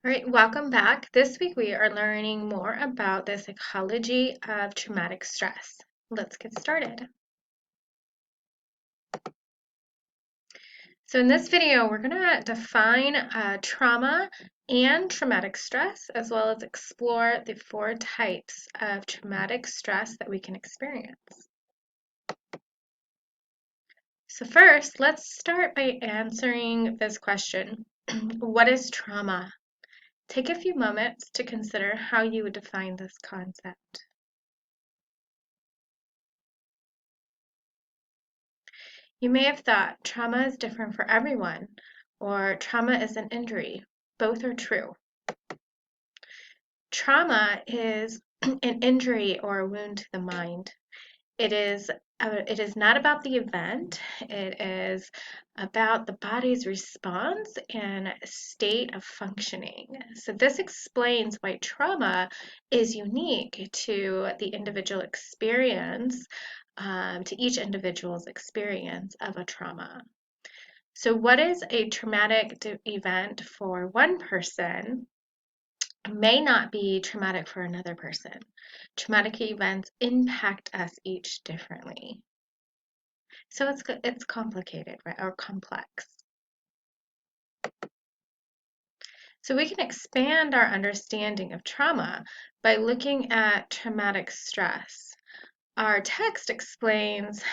All right, welcome back. This week we are learning more about the psychology of traumatic stress. Let's get started. So in this video, we're going to define trauma and traumatic stress, as well as explore the 4 types of traumatic stress that we can experience. So first, let's start by answering this question. What is trauma? Take a few moments to consider how you would define this concept. You may have thought trauma is different for everyone, or trauma is an injury. Both are true. Trauma is an injury or a wound to the mind. It is not about the event. It is about the body's response and state of functioning. So this explains why trauma is unique to the individual experience, to each individual's experience of a trauma. So what is a traumatic event for one person may not be traumatic for another person. Traumatic events impact us each differently. So it's complicated, right, or complex. So we can expand our understanding of trauma by looking at traumatic stress. Our text explains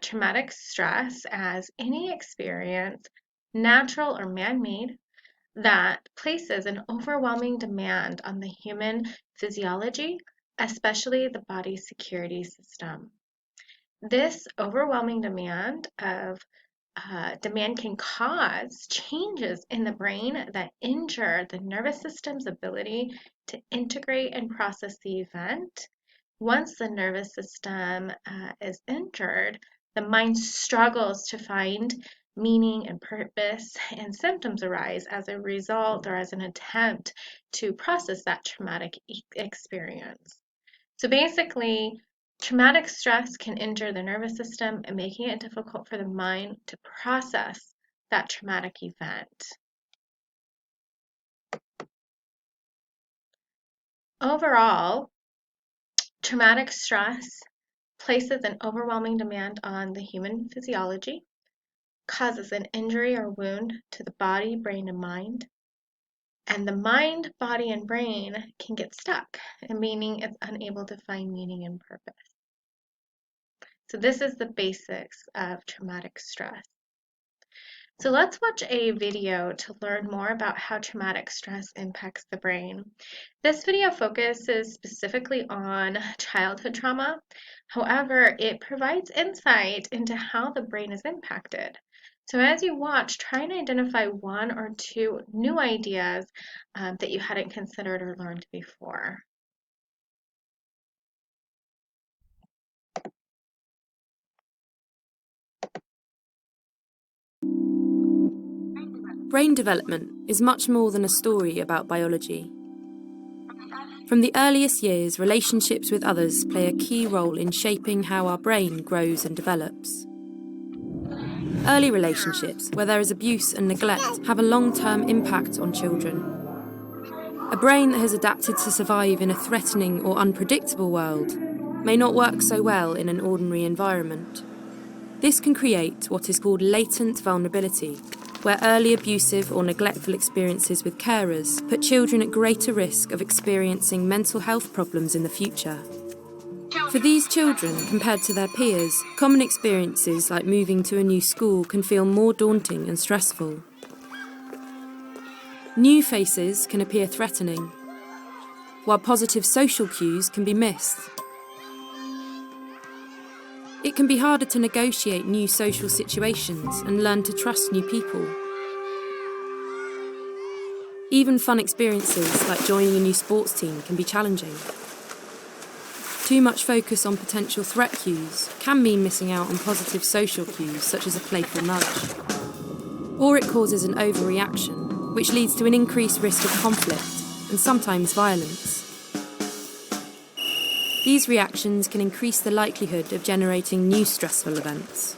traumatic stress as any experience, natural or man-made, that places an overwhelming demand on the human physiology, especially the body's security system. This overwhelming demand can cause changes in the brain that injure the nervous system's ability to integrate and process the event. Once the nervous system is injured, the mind struggles to find meaning and purpose, and symptoms arise as a result or as an attempt to process that traumatic experience. So basically, traumatic stress can injure the nervous system and making it difficult for the mind to process that traumatic event. Overall, traumatic stress places an overwhelming demand on the human physiology, causes an injury or wound to the body, brain, and mind. And the mind, body, and brain can get stuck, meaning it's unable to find meaning and purpose. So this is the basics of traumatic stress. So let's watch a video to learn more about how traumatic stress impacts the brain. This video focuses specifically on childhood trauma. However, it provides insight into how the brain is impacted. So as you watch, try and identify 1 or 2 new ideas that you hadn't considered or learned before. Brain development is much more than a story about biology. From the earliest years, relationships with others play a key role in shaping how our brain grows and develops. Early relationships, where there is abuse and neglect, have a long-term impact on children. A brain that has adapted to survive in a threatening or unpredictable world may not work so well in an ordinary environment. This can create what is called latent vulnerability, where early abusive or neglectful experiences with carers put children at greater risk of experiencing mental health problems in the future. For these children, compared to their peers, common experiences like moving to a new school can feel more daunting and stressful. New faces can appear threatening, while positive social cues can be missed. It can be harder to negotiate new social situations and learn to trust new people. Even fun experiences like joining a new sports team can be challenging. Too much focus on potential threat cues can mean missing out on positive social cues such as a playful nudge. Or it causes an overreaction, which leads to an increased risk of conflict and sometimes violence. These reactions can increase the likelihood of generating new stressful events.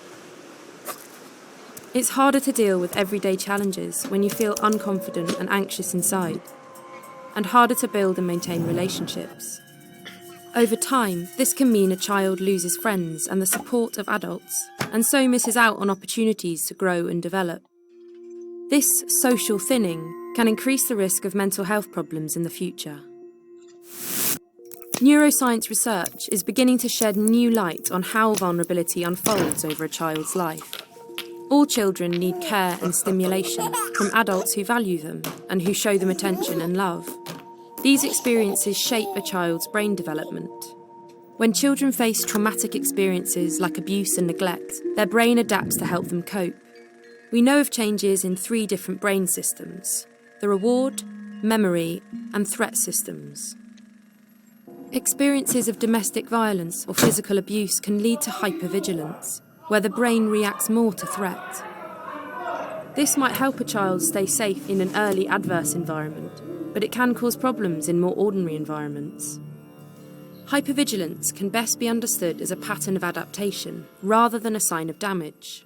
It's harder to deal with everyday challenges when you feel unconfident and anxious inside. and harder to build and maintain relationships. Over time, this can mean a child loses friends and the support of adults, and so misses out on opportunities to grow and develop. This social thinning can increase the risk of mental health problems in the future. Neuroscience research is beginning to shed new light on how vulnerability unfolds over a child's life. All children need care and stimulation from adults who value them and who show them attention and love. These experiences shape a child's brain development. When children face traumatic experiences like abuse and neglect, their brain adapts to help them cope. We know of changes in 3 different brain systems: the reward, memory, and threat systems. Experiences of domestic violence or physical abuse can lead to hypervigilance, where the brain reacts more to threat. This might help a child stay safe in an early adverse environment, but it can cause problems in more ordinary environments. Hypervigilance can best be understood as a pattern of adaptation rather than a sign of damage.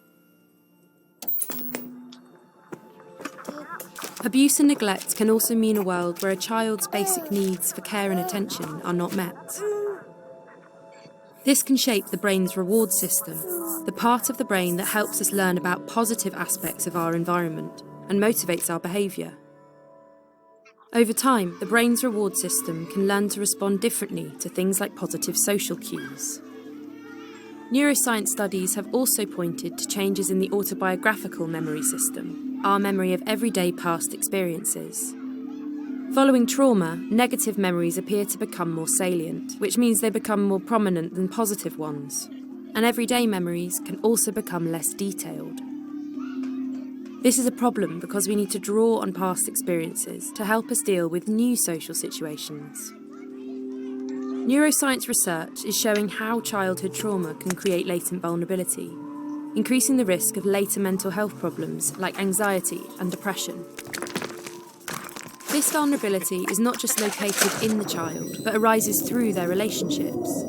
Abuse and neglect can also mean a world where a child's basic needs for care and attention are not met. This can shape the brain's reward system, the part of the brain that helps us learn about positive aspects of our environment and motivates our behaviour. Over time, the brain's reward system can learn to respond differently to things like positive social cues. Neuroscience studies have also pointed to changes in the autobiographical memory system, our memory of everyday past experiences. Following trauma, negative memories appear to become more salient, which means they become more prominent than positive ones. And everyday memories can also become less detailed. This is a problem because we need to draw on past experiences to help us deal with new social situations. Neuroscience research is showing how childhood trauma can create latent vulnerability, increasing the risk of later mental health problems like anxiety and depression. This vulnerability is not just located in the child, but arises through their relationships.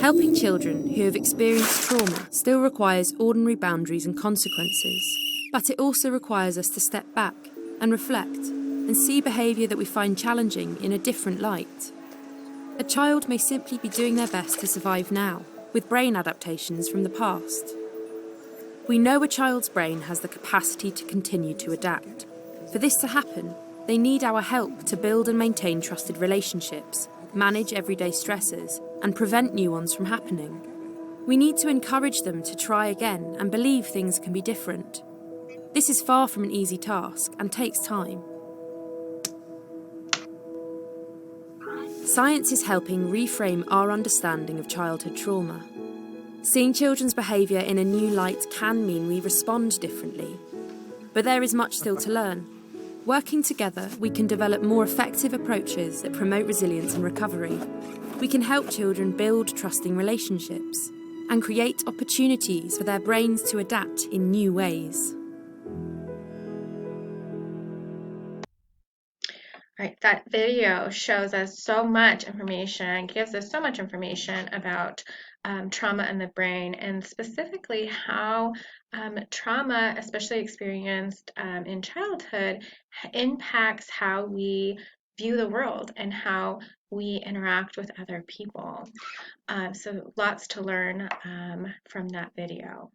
Helping children who have experienced trauma still requires ordinary boundaries and consequences, but it also requires us to step back and reflect and see behaviour that we find challenging in a different light. A child may simply be doing their best to survive now, with brain adaptations from the past. We know a child's brain has the capacity to continue to adapt. For this to happen, they need our help to build and maintain trusted relationships, manage everyday stressors, and prevent new ones from happening. We need to encourage them to try again and believe things can be different. This is far from an easy task and takes time. Science is helping reframe our understanding of childhood trauma. Seeing children's behaviour in a new light can mean we respond differently. But there is much still to learn. Working together, we can develop more effective approaches that promote resilience and recovery. We can help children build trusting relationships and create opportunities for their brains to adapt in new ways. Right, that video shows us so much information, gives us so much information about trauma and the brain, and specifically how trauma, especially experienced in childhood, impacts how we view the world and how we interact with other people. So lots to learn from that video.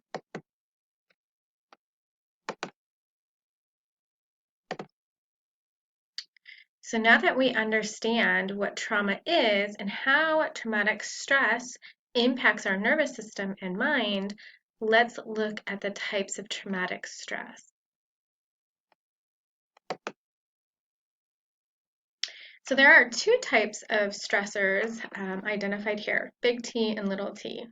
So now that we understand what trauma is and how traumatic stress impacts our nervous system and mind, let's look at the types of traumatic stress. So there are 2 types of stressors identified here, big T and little t.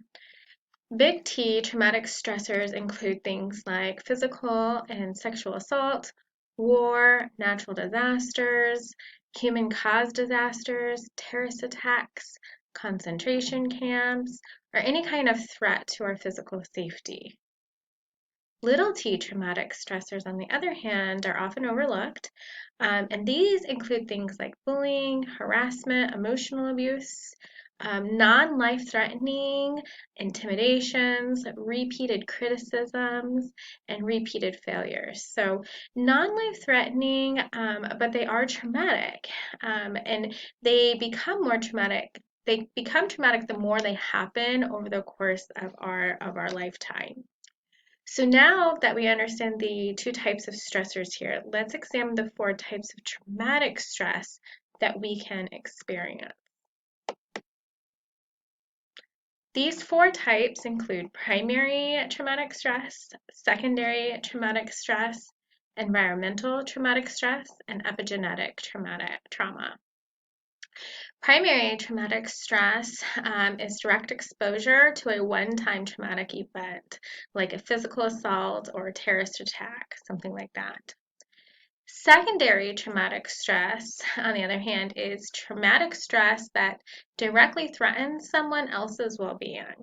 Big T traumatic stressors include things like physical and sexual assault, war, natural disasters, human-caused disasters, terrorist attacks, concentration camps, or any kind of threat to our physical safety. Little t traumatic stressors, on the other hand, are often overlooked, and these include things like bullying, harassment, emotional abuse, non-life-threatening intimidations, repeated criticisms, and repeated failures. So non-life-threatening, but they are traumatic, and they become more traumatic. They become traumatic the more they happen over the course of our lifetime. So now that we understand the two types of stressors here, let's examine the four types of traumatic stress that we can experience. These four types include primary traumatic stress, secondary traumatic stress, environmental traumatic stress, and epigenetic trauma. Primary traumatic stress is direct exposure to a one-time traumatic event, like a physical assault or a terrorist attack, something like that. Secondary traumatic stress, on the other hand, is traumatic stress that directly threatens someone else's well-being.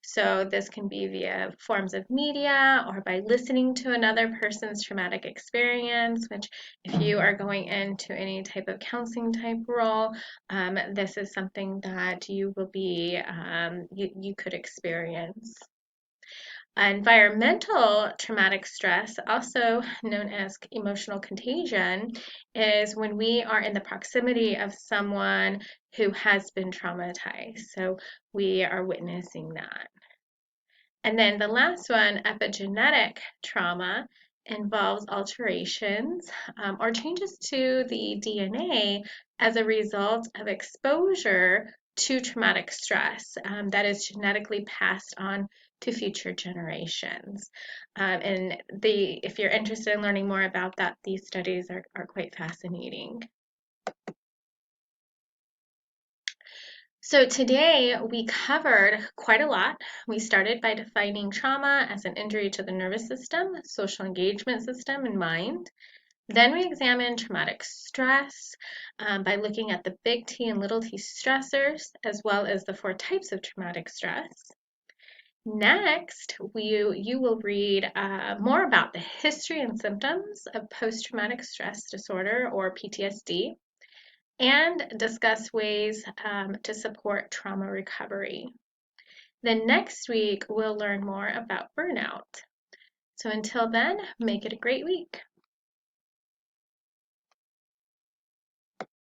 So this can be via forms of media or by listening to another person's traumatic experience, which if you are going into any type of counseling type role, this is something that you will be, you could experience. Environmental traumatic stress, also known as emotional contagion, is when we are in the proximity of someone who has been traumatized. So we are witnessing that. And then the last one, epigenetic trauma, involves alterations or changes to the DNA as a result of exposure to traumatic stress that is genetically passed on to future generations. If you're interested in learning more about that, these studies are quite fascinating. So today we covered quite a lot. We started by defining trauma as an injury to the nervous system, social engagement system, and mind. Then we examined traumatic stress by looking at the big T and little t stressors, as well as the four types of traumatic stress. Next, you will read more about the history and symptoms of post-traumatic stress disorder, or PTSD, and discuss ways to support trauma recovery. Then next week, we'll learn more about burnout. So until then, make it a great week.